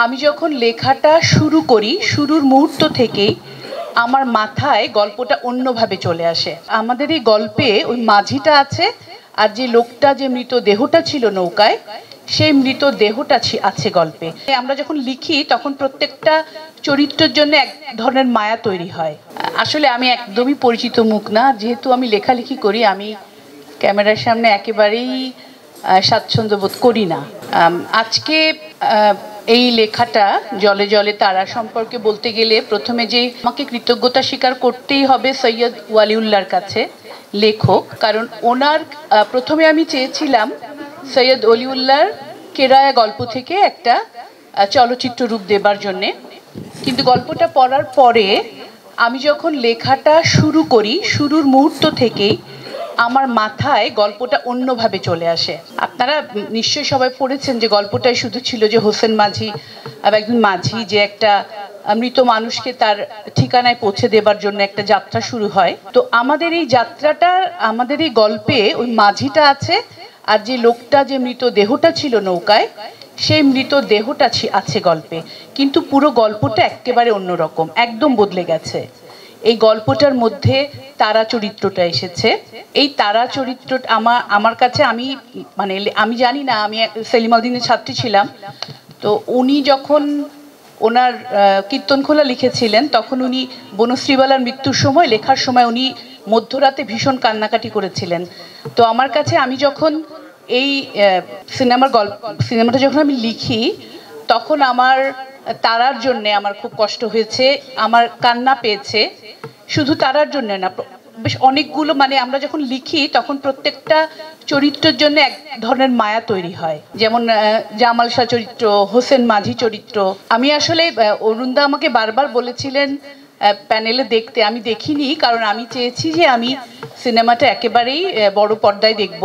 আমি যখন লেখাটা শুরু করি শুরুর মুহূর্ত থেকেই আমার মাথায় গল্পটা অন্যভাবে চলে আসে। আমাদের এই গল্পে ওই মাঝিটা আছে, আর যে লোকটা, যে মৃতদেহটা ছিল নৌকায়, সেই মৃতদেহটা আছে গল্পে। আমরা যখন লিখি তখন প্রত্যেকটা চরিত্রের জন্য এক ধরনের মায়া তৈরি হয়। আসলে আমি একদমই পরিচিত মুখ না, যেহেতু আমি লেখালেখি করি, আমি ক্যামেরার সামনে একেবারেই স্বাচ্ছন্দ্য বোধ করি না। আজকে এই লেখাটা জলে জলে তারা সম্পর্কে বলতে গেলে প্রথমে যে আমাকে কৃতজ্ঞতা স্বীকার করতেই হবে সৈয়দ ওয়ালিউল্লাহর কাছে, লেখক। কারণ ওনার প্রথমে আমি চেয়েছিলাম সৈয়দ ওয়ালিউল্লাহর কেরায়া গল্প থেকে একটা চলচ্চিত্র রূপ দেবার জন্যে, কিন্তু গল্পটা পড়ার পরে আমি যখন লেখাটা শুরু করি শুরুর মুহূর্ত থেকেই আমার মাথায় গল্পটা অন্যভাবে চলে আসে। আপনারা নিশ্চয়ই সবাই পড়েছেন যে গল্পটাই শুধু ছিল যে হোসেন মাঝি, একজন মাঝি, যে একটা মৃত মানুষকে তার ঠিকানায় পৌঁছে দেবার জন্য একটা যাত্রা শুরু হয়। তো আমাদের এই যাত্রাটা, আমাদের এই গল্পে ওই মাঝিটা আছে, আর যে লোকটা, যে মৃতদেহটা ছিল নৌকায়, সেই মৃতদেহটা আছে গল্পে। কিন্তু পুরো গল্পটা একেবারে অন্যরকম, একদম বদলে গেছে। এই গল্পটার মধ্যে তারা চরিত্রটা এসেছে। এই তারা চরিত্র আমার কাছে, আমি জানি না, আমি সেলিম আল-দ্বীনের ছাত্রী ছিলাম। তো উনি যখন ওনার কীর্তনখোলা লিখেছিলেন, তখন উনি বনশ্রীবালার মৃত্যুর সময়, লেখার সময় উনি মধ্যরাতে ভীষণ কান্নাকাটি করেছিলেন। তো আমার কাছে, আমি যখন এই সিনেমাটা যখন আমি লিখি, তখন আমার তারার জন্যে আমার খুব কষ্ট হয়েছে, আমার কান্না পেয়েছে। শুধু তারার জন্য না, বেশ অনেকগুলো, আমরা যখন লিখি তখন প্রত্যেকটা চরিত্রের জন্য এক ধরনের মায়া তৈরি হয়। যেমন জামাল শাহ চরিত্র, হোসেন মাঝি চরিত্র। আমি আসলে, অরুণদা আমাকে বারবার বলেছিলেন প্যানেলে দেখতে, আমি দেখিনি, কারণ আমি চেয়েছি যে আমি সিনেমাটা একেবারেই বড় পর্দায় দেখব।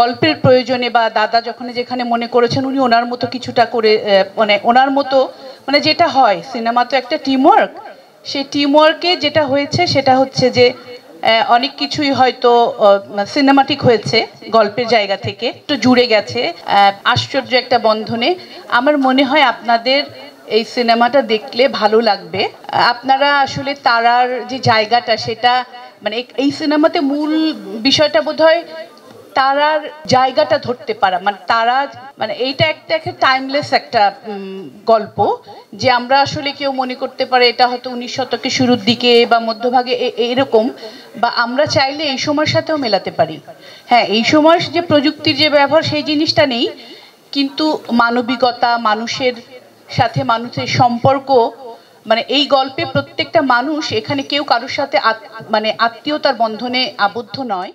গল্পের প্রয়োজনে, বা দাদা যখন যেখানে মনে করেছেন উনি ওনার মতো কিছুটা করে, ওনার মতো, যেটা হয় সিনেমা তো একটা টিমওয়ার্ক, সেই টিমওয়ার্কে যেটা হয়েছে সেটা হচ্ছে যে অনেক কিছুই হয়তো সিনেমাটিক হয়েছে গল্পের জায়গা থেকে, একটু জুড়ে গেছে আশ্চর্য একটা বন্ধনে। আমার মনে হয় আপনাদের এই সিনেমাটা দেখলে ভালো লাগবে। আপনারা আসলে তারার যে জায়গাটা, সেটা এই সিনেমাতে মূল বিষয়টা বোধহয় তারার জায়গাটা ধরতে পারা, তারা, এইটা একটা টাইমলেস একটা গল্প, যে আমরা আসলে কেউ মনে করতে পারে এটা হয়তো 19 শতকের শুরুর দিকে বা মধ্যভাগে এরকম, বা আমরা চাইলে এই সময়ের সাথেও মেলাতে পারি। হ্যাঁ, এই সময়ের যে প্রযুক্তির যে ব্যবহার, সেই জিনিসটা নেই, কিন্তু মানবিকতা, মানুষের সাথে মানুষের সম্পর্ক, এই গল্পে প্রত্যেকটা মানুষ, এখানে কেউ কারোর সাথে আত্মীয়তার বন্ধনে আবদ্ধ নয়।